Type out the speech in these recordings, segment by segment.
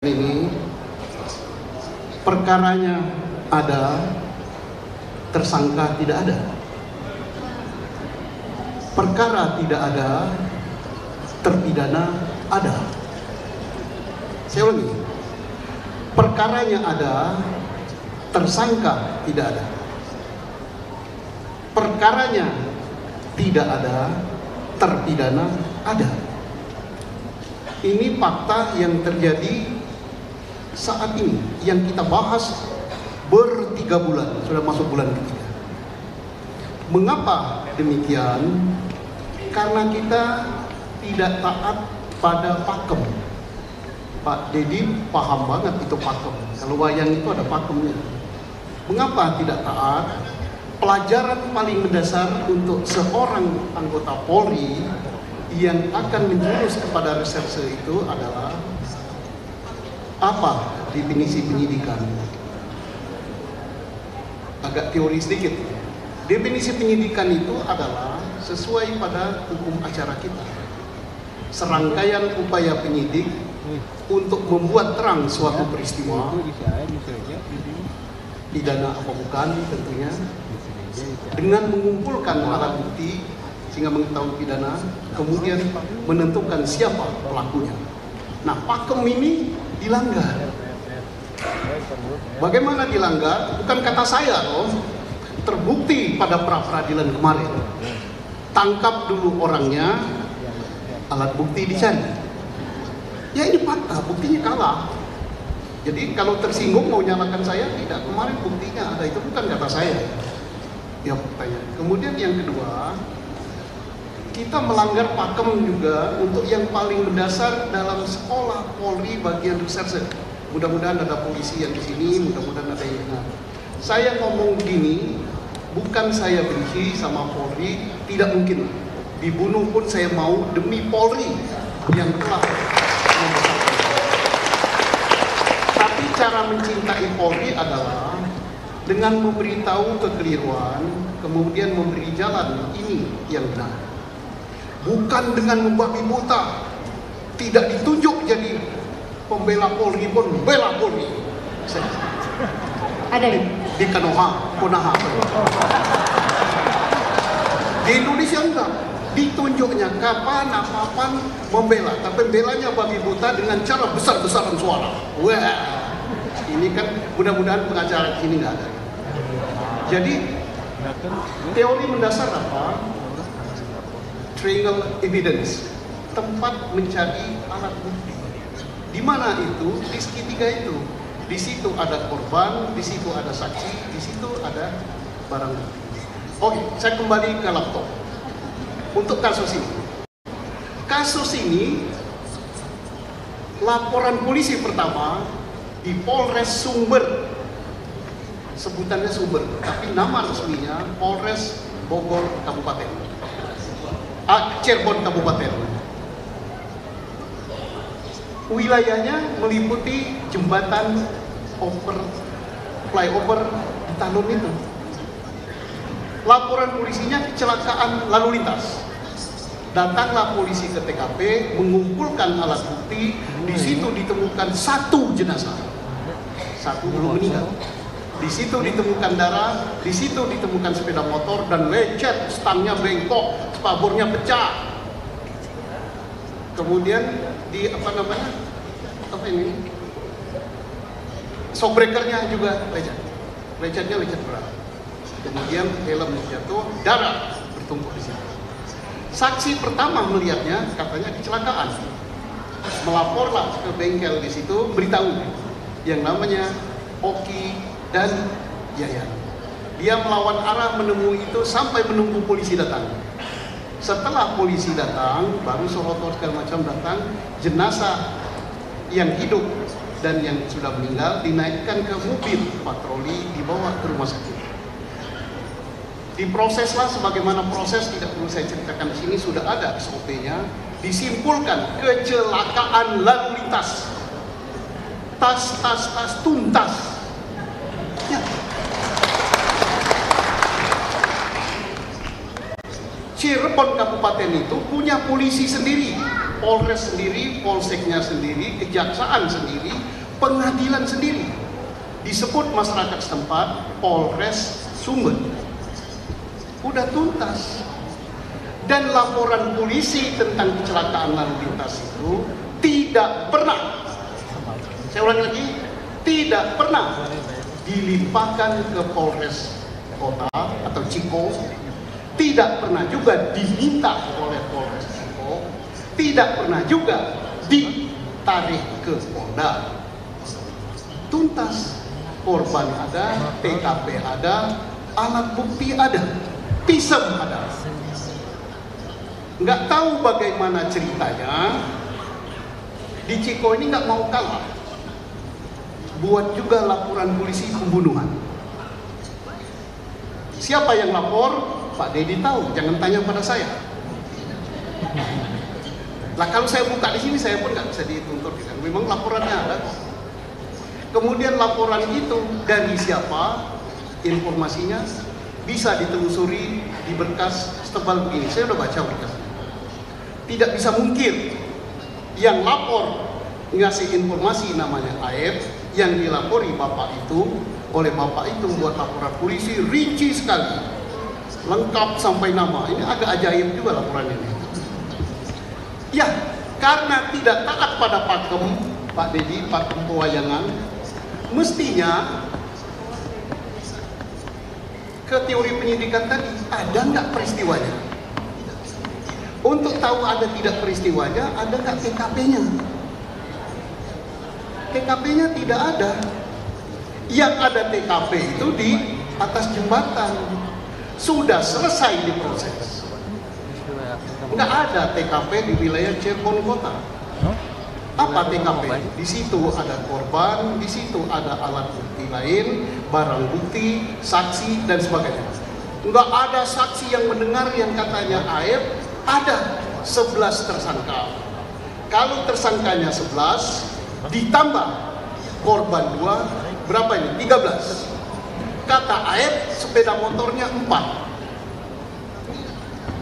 Ini perkaranya ada, tersangka tidak ada. Perkara tidak ada, terpidana ada. Saya ulangi, perkaranya ada, tersangka tidak ada. Perkaranya tidak ada, terpidana ada. Ini fakta yang terjadi saat ini yang kita bahas ber-3 bulan, sudah masuk bulan ketiga. Mengapa demikian? Karena kita tidak taat pada pakem. Pak Dedi paham banget itu pakem. Kalau wayang itu ada pakemnya. Mengapa tidak taat? Pelajaran paling mendasar untuk seorang anggota Polri yang akan menjurus kepada reserse itu adalah apa definisi penyidikan? Agak teori sedikit. Definisi penyidikan itu adalah sesuai pada hukum acara kita. Serangkaian upaya penyidik untuk membuat terang suatu peristiwa, pidana apa bukan tentunya, dengan mengumpulkan alat bukti sehingga mengetahui pidana, kemudian menentukan siapa pelakunya. Nah, pakem ini dilanggar. Bagaimana dilanggar? Bukan kata saya loh. Terbukti pada pra-peradilan kemarin. Tangkap dulu orangnya, alat bukti dicari. Ya ini fakta, buktinya kalah. Jadi kalau tersinggung mau nyalakan saya, tidak. Kemarin buktinya ada, itu bukan kata saya. Ya faktanya. Kemudian yang kedua, kita melanggar pakem juga untuk yang paling mendasar dalam sekolah Polri bagian reserse. Mudah-mudahan ada polisi yang di sini, mudah-mudahan ada yang saya ngomong gini, bukan saya benci sama Polri, tidak mungkin. Dibunuh pun saya mau demi Polri yang telah membesarkan. Tapi cara mencintai Polri adalah dengan memberitahu kekeliruan, kemudian memberi jalan ini yang benar. Bukan dengan membabi buta, tidak ditunjuk jadi pembela Polri pun bela Polri. Ada di Konoha. Di Indonesia enggak, ditunjuknya kapan apapun membela, tapi belanya babi buta dengan cara besar-besaran suara. Wah, ini kan mudah-mudahan pengacara ini nggak ada. Jadi teori mendasar apa? Triangle evidence, tempat mencari alat bukti. Di mana itu? Di segitiga itu. Di situ ada korban, di situ ada saksi, di situ ada barang bukti. Oke, saya kembali ke laptop. Untuk kasus ini. Kasus ini, laporan polisi pertama di Polres Sumber. Sebutannya Sumber, tapi nama resminya Polres Bogor Kabupaten. Cirebon Kabupaten. Wilayahnya meliputi jembatan flyover di Talun itu. Laporan polisinya kecelakaan lalu lintas. Datanglah polisi ke TKP, mengumpulkan alat bukti. Di situ ditemukan 1 jenazah, 1 belum meninggal. Di situ ditemukan darah, di situ ditemukan sepeda motor dan lecet, stangnya bengkok, spabornya pecah. Kemudian di shockbreakernya juga lecet, lecetnya lecet berat. Kemudian helm jatuh, darah bertumpuk di situ. Saksi pertama melihatnya katanya kecelakaan, melaporlah ke bengkel di situ, beritahu yang namanya Oki dan Yayan. Dia melawan arah menemui itu sampai menunggu polisi datang. Setelah polisi datang, baru sorotor segala macam datang, jenazah yang hidup dan yang sudah meninggal dinaikkan ke mobil patroli, dibawa ke rumah sakit. Diproseslah sebagaimana proses, tidak perlu saya ceritakan di sini, sudah ada SOP-nya. Disimpulkan kecelakaan lalu lintas. Tas tuntas. Ya. Cirebon Kabupaten itu punya polisi sendiri, Polres sendiri, Polseknya sendiri, Kejaksaan sendiri, pengadilan sendiri disebut masyarakat setempat Polres Sumber. Udah tuntas. Dan laporan polisi tentang kecelakaan lalu lintas itu tidak pernah, saya ulangi lagi, tidak pernah dilimpahkan ke Polres Kota atau Ciko, tidak pernah juga diminta oleh Polres Ciko, tidak pernah juga ditarik ke Polda. Tuntas, korban ada, TKP ada, alat bukti ada, pisem ada. Nggak tahu bagaimana ceritanya, di Ciko ini nggak mau kalah, buat juga laporan polisi pembunuhan. Siapa yang lapor? Pak Dedi tahu, jangan tanya pada saya. Lah kalau saya buka di sini saya pun nggak bisa dituntut, kan? Memang laporannya ada. Kemudian laporan itu dari siapa? Informasinya bisa ditelusuri di berkas setebal begini. Saya udah baca berkasnya. Tidak bisa mungkin yang lapor ngasih informasi namanya Aep, yang dilapori bapak itu, oleh bapak itu membuat laporan polisi rinci sekali, lengkap sampai nama. Ini agak ajaib juga laporan ini. Ya, karena tidak taat pada pakem, Pak Dedi, pakem pewayangan, mestinya ke teori penyidikan tadi, ada nggak peristiwanya? Untuk tahu ada tidak peristiwanya, ada nggak TKP-nya? TKP-nya tidak ada. Yang ada TKP itu di atas jembatan. Sudah selesai diproses. Nggak ada TKP di wilayah Cirebon Kota. Apa TKP? Di situ ada korban, di situ ada alat bukti lain, barang bukti, saksi, dan sebagainya. Nggak ada saksi yang mendengar yang katanya Aep. Ada 11 tersangka. Kalau tersangkanya 11 ditambah korban 2, berapa ini? 13. Kata Aep sepeda motornya 4.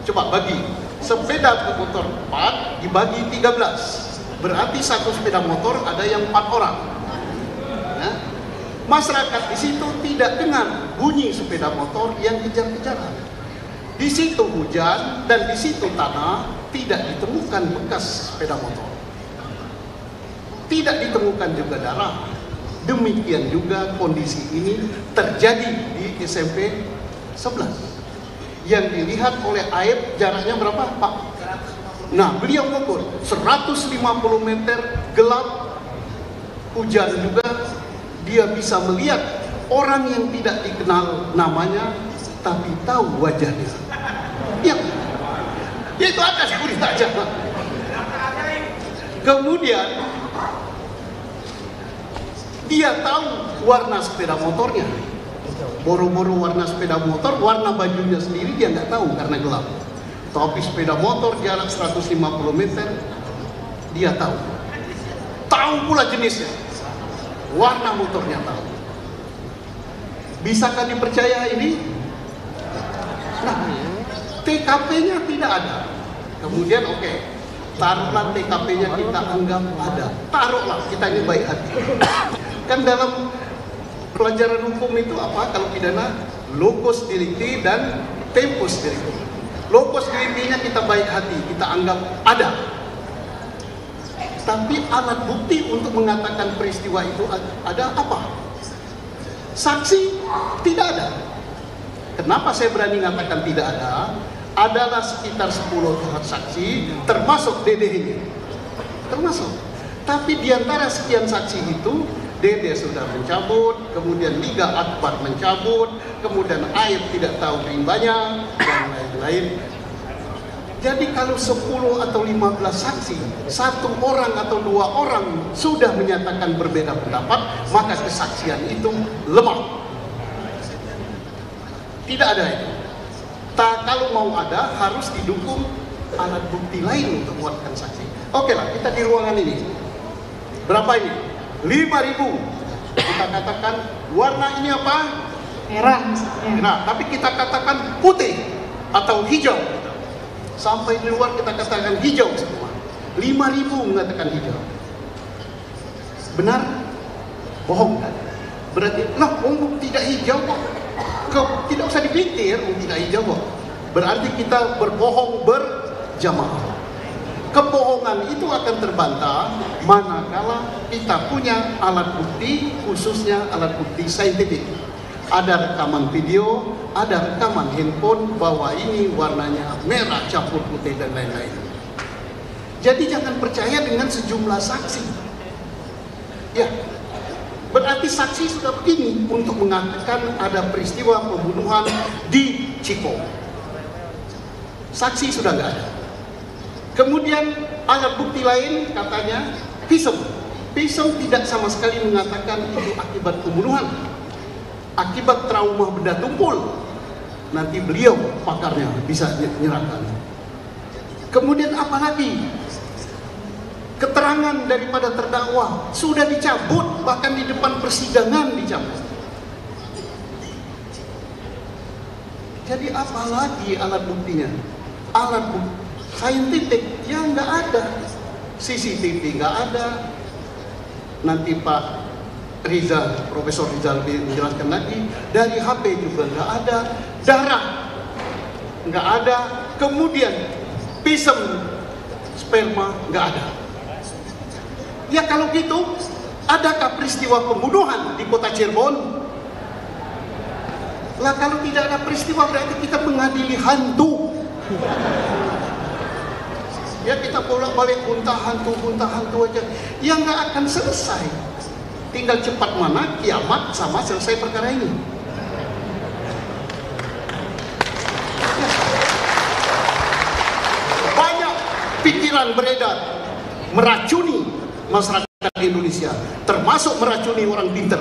Coba bagi, sepeda motor 4 dibagi 13. Berarti satu sepeda motor ada yang 4 orang. Nah, masyarakat di situ tidak dengar bunyi sepeda motor yang kejar-kejaran. Di situ hujan dan di situ tanah, tidak ditemukan bekas sepeda motor. Tidak ditemukan juga darah. Demikian juga kondisi ini terjadi di SMP 11. Yang dilihat oleh Aep jaraknya berapa, Pak? Nah, beliau mengukur 150 meter, gelap, hujan juga. Dia bisa melihat orang yang tidak dikenal namanya, tapi tahu wajahnya. Ya itu ada security aja. Kemudian dia tahu warna sepeda motornya. Boro-boro warna sepeda motor, warna bajunya sendiri dia nggak tahu karena gelap. Tapi sepeda motor jarak 150 meter dia tahu. Tahu pula jenisnya. Warna motornya tahu. Bisakah dipercaya ini? Nah, TKP-nya tidak ada. Kemudian oke, taruhlah TKP-nya kita anggap ada. Taruhlah, kita ini baik hati. Kan dalam pelajaran hukum itu apa? Kalau pidana, locus delicti dan tempus delicti. Locus delicti-nya kita baik hati, kita anggap ada. Tapi alat bukti untuk mengatakan peristiwa itu ada apa? Saksi tidak ada. Kenapa saya berani mengatakan tidak ada? Adalah sekitar 10 saksi, termasuk Dede ini. Termasuk. Tapi diantara sekian saksi itu, Dede sudah mencabut, kemudian Liga Akbar mencabut, kemudian Aep tidak tahu rimbanya, dan lain-lain. Jadi kalau 10 atau 15 saksi, 1 orang atau 2 orang sudah menyatakan berbeda pendapat, maka kesaksian itu lemah. Tidak ada itu. Kalau mau ada, harus didukung alat bukti lain untuk menguatkan saksi. Oke lah, kita di ruangan ini. Berapa ini? 5.000. Kita katakan warna ini apa? Merah. Nah, tapi kita katakan putih atau hijau. Sampai di luar kita katakan hijau semua. 5.000 mengatakan hijau. Benar? Bohong kan? Berarti, nah, tidak hijau kok. Tidak usah dipikir, tidak hijau kok. Berarti kita berbohong berjamaah. Kebohongan itu akan terbantah manakala kita punya alat bukti, khususnya alat bukti saintifik. Ada rekaman video, ada rekaman handphone bahwa ini warnanya merah campur putih dan lain-lain. Jadi jangan percaya dengan sejumlah saksi. Ya, berarti saksi sudah begini untuk mengatakan ada peristiwa pembunuhan di Ciko. Saksi sudah nggak ada. Kemudian alat bukti lain katanya visum. Visum tidak sama sekali mengatakan itu akibat pembunuhan, akibat trauma benda tumpul. Nanti beliau pakarnya bisa menyerahkan. Kemudian apalagi? Keterangan daripada terdakwa sudah dicabut, bahkan di depan persidangan dicabut. Jadi apalagi alat buktinya? Alat bukti saintifik ya nggak ada, CCTV nggak ada. Nanti Pak Rizal, Profesor Rizal menjelaskan lagi, dari HP juga nggak ada, darah nggak ada, kemudian pisem sperma nggak ada. Ya kalau gitu, adakah peristiwa pembunuhan di kota Cirebon? Lah kalau tidak ada peristiwa berarti kita mengadili hantu. Ya kita bolak-balik unta hantu aja, ya nggak akan selesai. Tinggal cepat mana kiamat sama selesai perkara ini. Ya. Banyak pikiran beredar meracuni masyarakat Indonesia, termasuk meracuni orang pintar.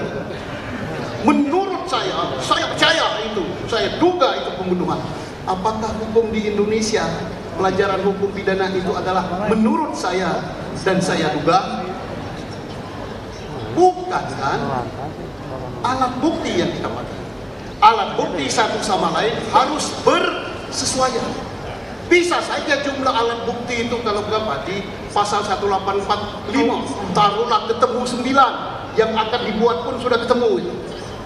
Menurut saya percaya itu, saya duga itu pembunuhan. Apakah hukum di Indonesia, pelajaran hukum pidana itu adalah menurut saya dan saya duga? Bukan kan? Alat bukti yang kita pakai. Alat bukti satu sama lain harus bersesuaian. Bisa saja jumlah alat bukti itu kalau berapa di pasal 1845 taruhlah ketemu 9, yang akan dibuat pun sudah ketemu itu.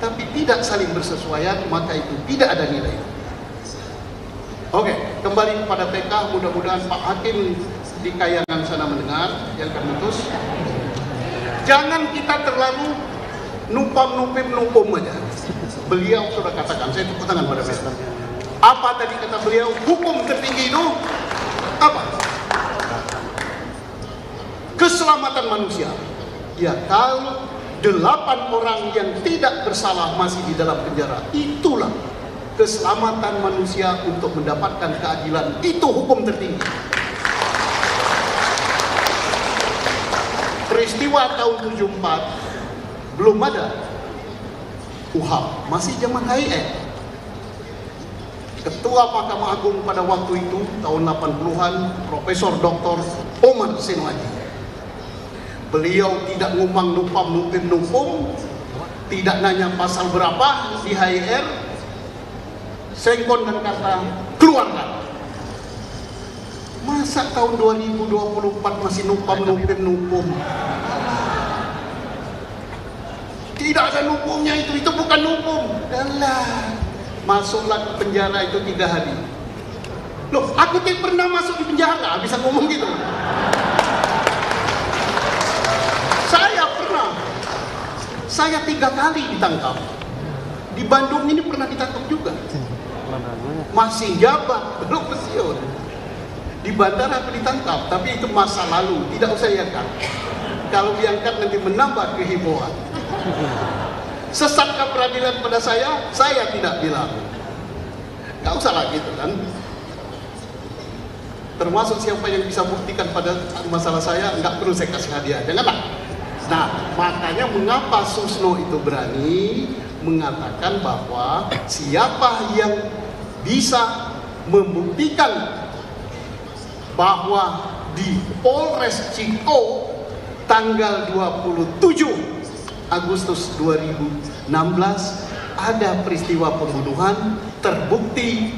Tapi tidak saling bersesuaian, maka itu tidak ada nilai. Oke, kembali kepada PK, mudah-mudahan Pak Hakim di Kayangan sana mendengar yang kami utus. Jangan kita terlalu nupum aja. Beliau sudah katakan, saya tepuk tangan pada PK. Apa tadi kata beliau? Hukum tertinggi itu apa? Keselamatan manusia. Ya, kalau 8 orang yang tidak bersalah masih di dalam penjara, itulah keselamatan manusia untuk mendapatkan keadilan. Itu hukum tertinggi. Peristiwa tahun 74 belum ada UHAM, masih zaman HIM. Ketua Mahkamah Agung pada waktu itu tahun 80-an Profesor Dr. Omar Senwaji. Beliau tidak ngumang nupum, tidak nanya pasal berapa di HIR, sengkon dan kata keluarkan. Masa tahun 2024 masih nupum? Tidak ada nupumnya itu bukan nupum. Alah, masuklah ke penjara itu 3 hari. Loh, aku tidak pernah masuk di penjara, bisa ngomong gitu. Saya 3 kali ditangkap. Di Bandung ini pernah ditangkap juga. Masih jabat, belum pensiun. Di bandara aku ditangkap, tapi itu masa lalu, tidak usah diangkat. Kalau diangkat nanti menambah kehebohan. Sesatkah peradilan pada saya tidak bilang. Gak usah lah gitu kan. Termasuk siapa yang bisa buktikan pada masalah saya, nggak perlu saya kasih hadiah. Janganlah. Nah, makanya mengapa Susno itu berani mengatakan bahwa siapa yang bisa membuktikan bahwa di Polres Ciko tanggal 27 Agustus 2016 ada peristiwa pembunuhan terbukti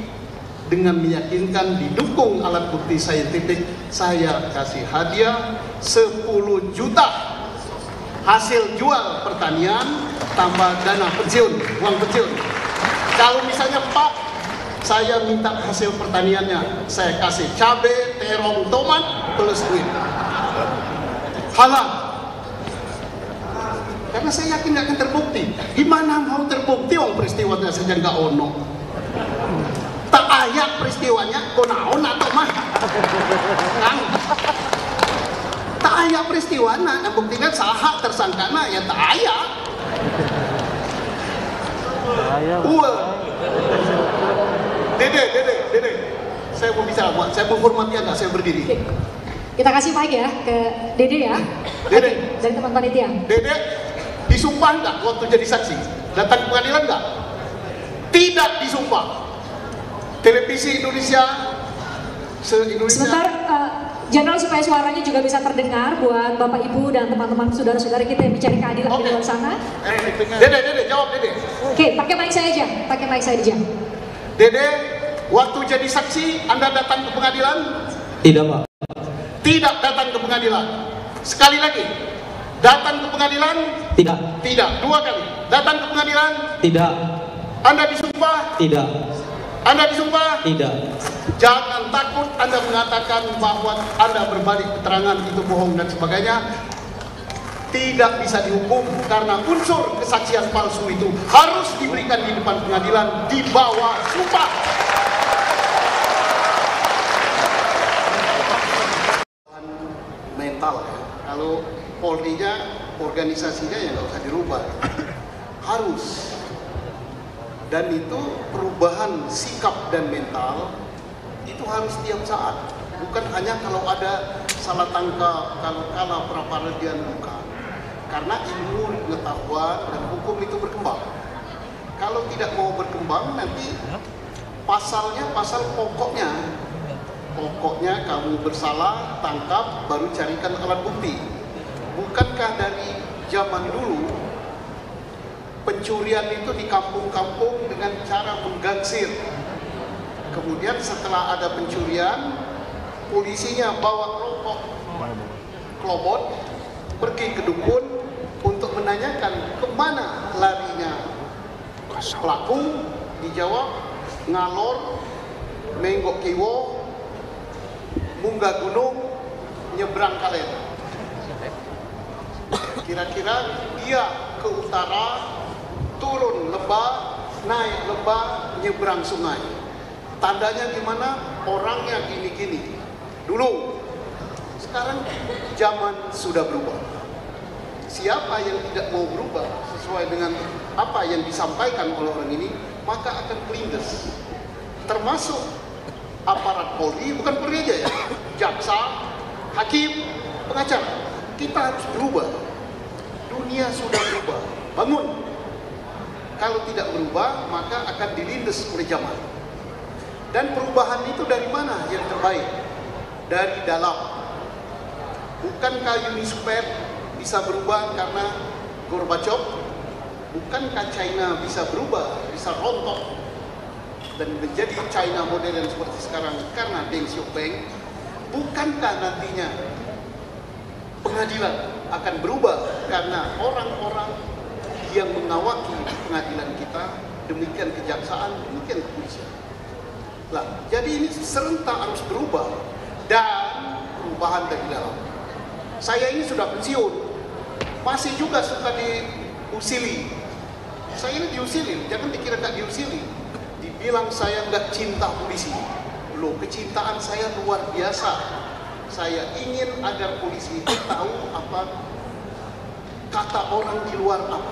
dengan meyakinkan, didukung alat bukti saintifik, saya kasih hadiah 10 juta hasil jual pertanian tambah dana pensiun, uang pensiun. Kalau misalnya Pak, saya minta hasil pertaniannya, saya kasih cabai, terong, tomat plus duit, halal. Karena saya yakin nggak akan terbukti. Gimana mau terbukti orang peristiwanya saja nggak ono. Tak ayak peristiwanya, konaon atau mah? Kang, tak ayak peristiwana, yang buktikan sahak tersangkana ya tak ayak. Dede, saya mau bicara, buat saya menghormati Anda, saya berdiri. Oke. Kita kasih mic ya ke Dede ya. Dede. Oke, dari teman panitia. Dede disumpah nggak waktu jadi saksi? Datang ke pengadilan nggak? Tidak disumpah. Televisi Indonesia, se-Indonesia. Sebentar, Jenderal, supaya suaranya juga bisa terdengar buat Bapak Ibu dan teman-teman saudara-saudara kita yang mencari keadilan di luar sana. Dede, jawab Dede. Oke, pakai mic saya aja, pakai mic saya aja. Dede, waktu jadi saksi, Anda datang ke pengadilan? Tidak, Pak. Tidak datang ke pengadilan. Sekali lagi, datang ke pengadilan? Tidak. Tidak. Dua kali. Datang ke pengadilan? Tidak. Anda disumpah? Tidak. Anda disumpah? Tidak. Jangan takut Anda mengatakan bahwa Anda berbalik keterangan itu bohong dan sebagainya. Tidak bisa dihukum karena unsur kesaksian palsu itu harus diberikan di depan pengadilan di bawah sumpah. Mental ya. Kalau Polri-nya, organisasinya ya nggak usah dirubah. Harus. Dan itu perubahan sikap dan mental itu harus setiap saat. Bukan hanya kalau ada salah tangkap, kalau kalah pra-peradilan, bukan. Karena ilmu, pengetahuan, dan hukum itu berkembang. Kalau tidak mau berkembang, nanti pasalnya, pasal pokoknya. Pokoknya kamu bersalah, tangkap, baru carikan alat bukti. Bukankah dari zaman dulu, pencurian itu di kampung-kampung dengan cara menggangsir. Kemudian setelah ada pencurian, polisinya bawa kelompok kelobot, pergi ke dukun, untuk menanyakan kemana larinya pelaku. Dijawab ngalor, menggok kiwo, munggah gunung, nyebrang kalen. Kira-kira dia ke utara, turun lembah, naik lembah, nyebrang sungai. Tandanya gimana? Orangnya gini-gini. Dulu. Sekarang zaman sudah berubah. Siapa yang tidak mau berubah sesuai dengan apa yang disampaikan oleh orang ini, maka akan kelindes. Termasuk aparat Polri, bukan Polri aja ya, jaksa, hakim, pengacara. Kita harus berubah. Dunia sudah berubah. Bangun. Kalau tidak berubah, maka akan dilindes oleh zaman. Dan perubahan itu dari mana yang terbaik? Dari dalam. Bukankah Uni Soviet bisa berubah karena Gorbachev? Bukankah China bisa berubah, bisa rontok dan menjadi China modern seperti sekarang karena Deng Xiaoping? Bukankah nantinya pengadilan akan berubah karena orang-orang yang mengawaki pengadilan kita, demikian kejaksaan, demikian kepolisian? Lah, jadi ini serentak harus berubah dan perubahan dari dalam. Saya ini sudah pensiun, masih juga suka diusili. Saya ini diusili, jangan dikira nggak diusili. Dibilang saya nggak cinta polisi. Loh, kecintaan saya luar biasa. Saya ingin agar polisi itu tahu apa kata orang di luar apa,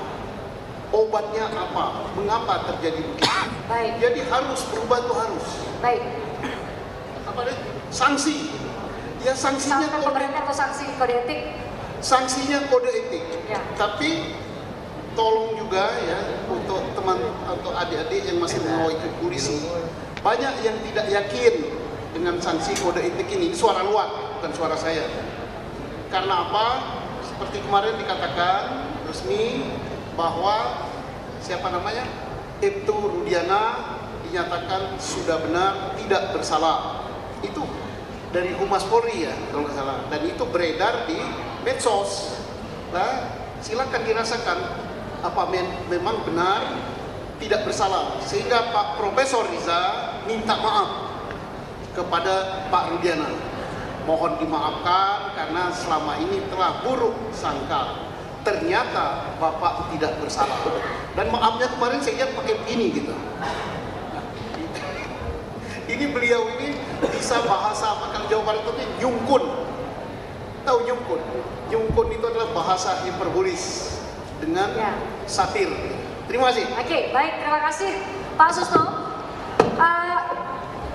obatnya apa, mengapa terjadi begitu. Baik. Jadi harus berubah tuh harus. Baik. Apa deh? Sanksi. Ya sanksinya Sanksi pemerintah atau sanksi kode etik? Sanksinya kode etik. Ya. Tapi tolong juga ya untuk teman atau adik-adik yang masih mengawal ikut polisi, banyak yang tidak yakin dengan sanksi kode etik ini. Suara luar, bukan suara saya. Karena apa? Seperti kemarin dikatakan resmi bahwa siapa namanya? Ibtu Rudiana dinyatakan sudah benar tidak bersalah. Itu dari Humas Polri ya kalau nggak salah. Dan itu beredar di medsos. Nah, silakan dirasakan apa memang benar tidak bersalah, sehingga Pak Profesor Riza minta maaf kepada Pak Rudiana. Mohon dimaafkan karena selama ini telah buruk sangka. Ternyata Bapak tidak bersalah. Dan maafnya kemarin saya lihat pakai begini gitu. Ini beliau ini bisa bahasa apa, kalau Jawa Barat itu nyungkun. Tahu nyungkun? Nyungkun itu adalah bahasa hiperbolis dengan satir. Terima kasih. Oke, baik, terima kasih Pak Susno.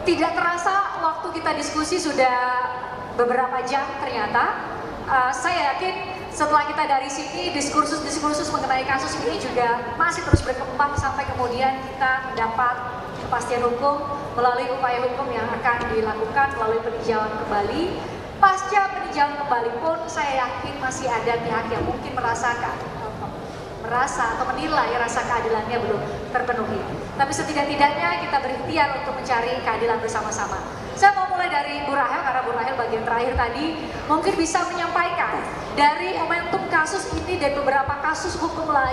Tidak terasa waktu kita diskusi sudah beberapa jam ternyata. Saya yakin setelah kita dari sini diskursus mengenai kasus ini juga masih terus berkembang sampai kemudian kita mendapat kepastian hukum melalui upaya hukum yang akan dilakukan melalui peninjauan kembali. Pasca peninjauan kembali pun saya yakin masih ada pihak yang mungkin merasa atau menilai rasa keadilannya belum terpenuhi. Tapi setidak-tidaknya kita berikhtiar untuk mencari keadilan bersama-sama. Saya mau mulai dari Bu Rahel, karena Bu Rahel bagian terakhir tadi mungkin bisa menyampaikan dari momentum kasus ini dan beberapa kasus hukum lain.